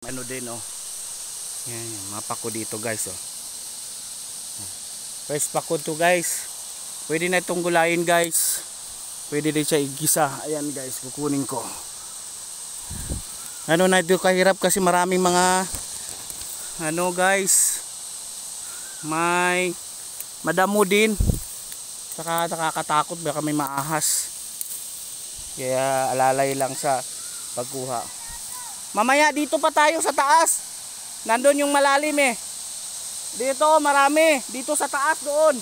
Ano din oh. Yan, mga pako dito guys oh. Fresh pako to guys. Pwede na itong gulayin guys. Pwede din siya igisa. Ayan guys, kukunin ko. Ano na ito kahirap kasi maraming mga ano guys. May madamo din. Saka nakakatakot baka may maahas. Kaya alalay lang sa pagkuha. Mamaya dito pa tayo sa taas. Nandun yung malalim eh. Dito marami. Dito sa taas doon.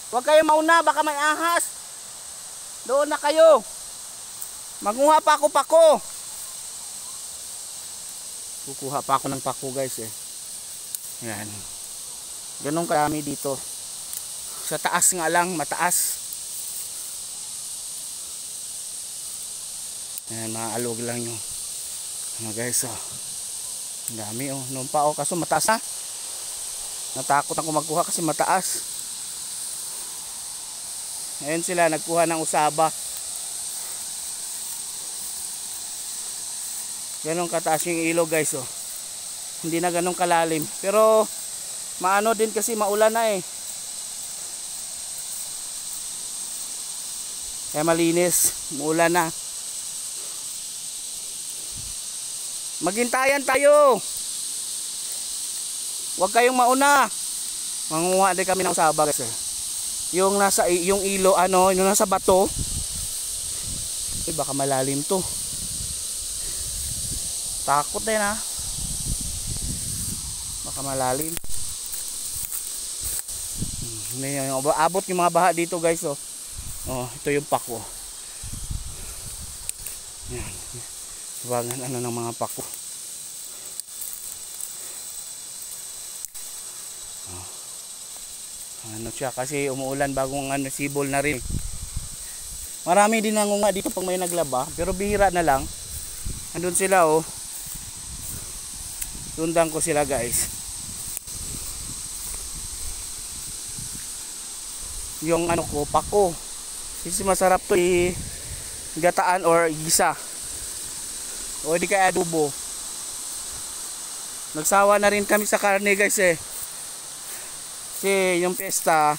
Huwag kayo mauna, baka may ahas. Doon na kayo. Magkuha pa ako pako. Kukuha pa ako ng pako guys eh. Yan. Ganun karami dito. Sa taas nga lang, mataas. Ayan, maalog lang yung mga guys oh. Ang dami oh. Noon pa oh, kaso mataas ha. Natakot ako magkuha kasi mataas. Ayan sila, nagkuha ng usaba. Ganun kataas yung ilog guys oh. Hindi na ganun kalalim. Pero maano din kasi maulan na eh. Kaya malinis, muulan na. Maghintayan tayo. Huwag kayong mauna. Manguha din kami ng usaba guys. Yung nasa yung ilo ano, yung nasa bato. Eh baka malalim to. Takot din ha. Baka malalim. Abot yung mga baha dito guys oh. Oh, ito yung pako. Yan. Iwagan ano ng mga pako. Oh. Ano siya kasi umuulan bagong ano sibol na rin. Marami din nangunga dito pag may naglaba, pero bihira na lang. Andun sila oh. Sundan ko sila guys. Yung ano ko, pako. Kasi masarap to gataan or gisa. O di kaya adobo. Nagsawa na rin kami sa karne guys eh. Kasi yung pesta,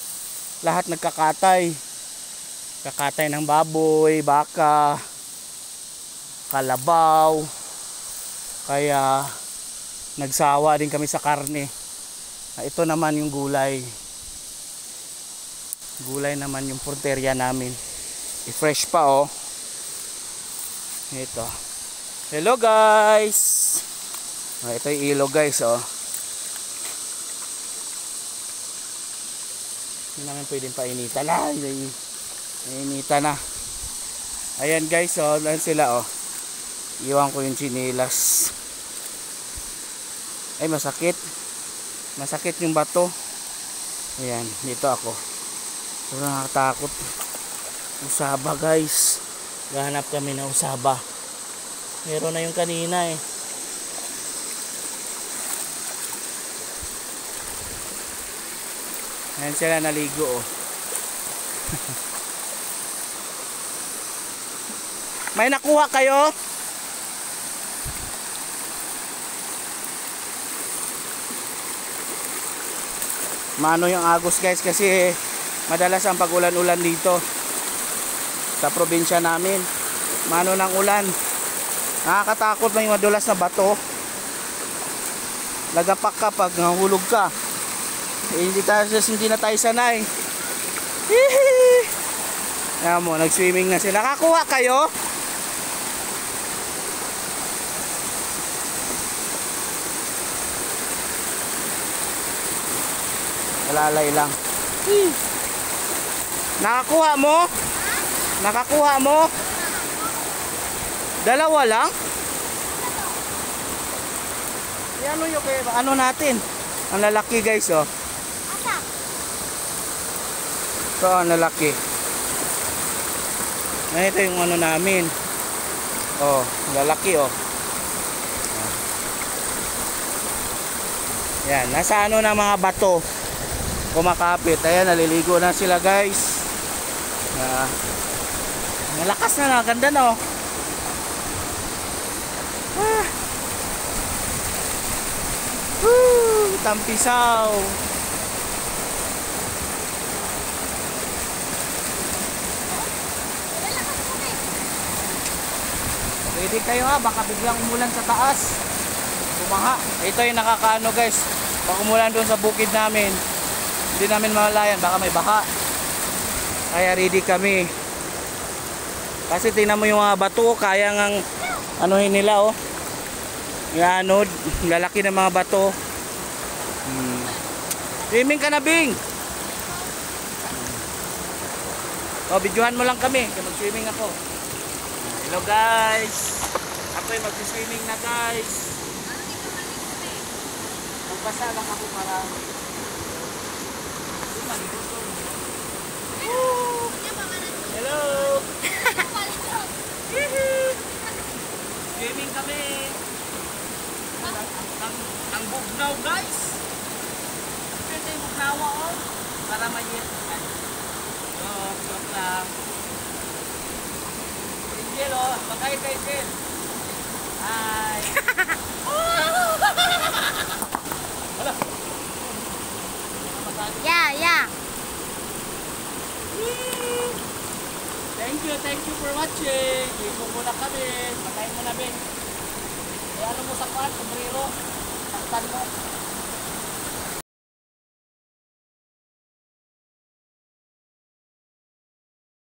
lahat nagkakatay. Kakatay ng baboy, baka, kalabaw. Kaya nagsawa din kami sa karne. Ito naman yung gulay. Gulay naman yung porterya namin. I-fresh pa oh. Ito. Hello guys. Ito yung ilog guys oh. Hindi naman pwedeng painitan na. Painitan na. Ayan guys oh. Lan sila oh. Iwan ko yung chinilas. Ay masakit. Masakit yung bato. Ayan. Dito ako. Sobrang nakatakot. Usaba guys. Gahanap kami ng usaba. Meron na yung kanina eh. Ayan sila naligo oh. May nakuha kayo? Mano yung agos guys kasi madalas ang pag-ulan-ulan dito sa probinsya namin. Mano ng ulan. Nakakatakot, may madulas na bato. Lagapak ka pag nahulog ka. Hindi na tayo sanay. Ayan mo, nag-swimming na sila. Nakakuha kayo? Alalay lang. Nakakuha mo? Nakakuha mo? Dalawa lang? Ano yung ano natin? Ang lalaki guys oh. Ito ang lalaki. Ito yung ano namin. Oh, lalaki oh. Yan, nasa ano na mga bato. Kumakapit. Ayan, naliligo na sila guys. Malakas na, ganda na oh. Ah. Woo! Tampisaw. Ready kayo ha, baka biglang umulan sa taas. Bumaha. Ito yung nakakaano guys. Baka umulan doon sa bukid namin. Hindi namin malalayan, baka may baha. Kaya ready kami. Kasi tingnan mo yung mga bato, kaya ngang anuhin nila oh. Yung anod, lalaki ng mga bato. Swimming ka na, Bing. O, videohan mo lang kami. Mag-swimming ako. Hello guys. Ako'y mag-swimming na guys. Magbasa lang ako para hello. Swimming kami. Ang bugnaw guys. Ito yung bugnawa oh. Para mayit. Joke lang. Angel oh. Bakay kay Angel. Hi. Hala. Yeah. Thank you for watching. Ikot muna kami. Patayin mo na, Ben. E ano mo sa kwan, sombrero. Takpan mo.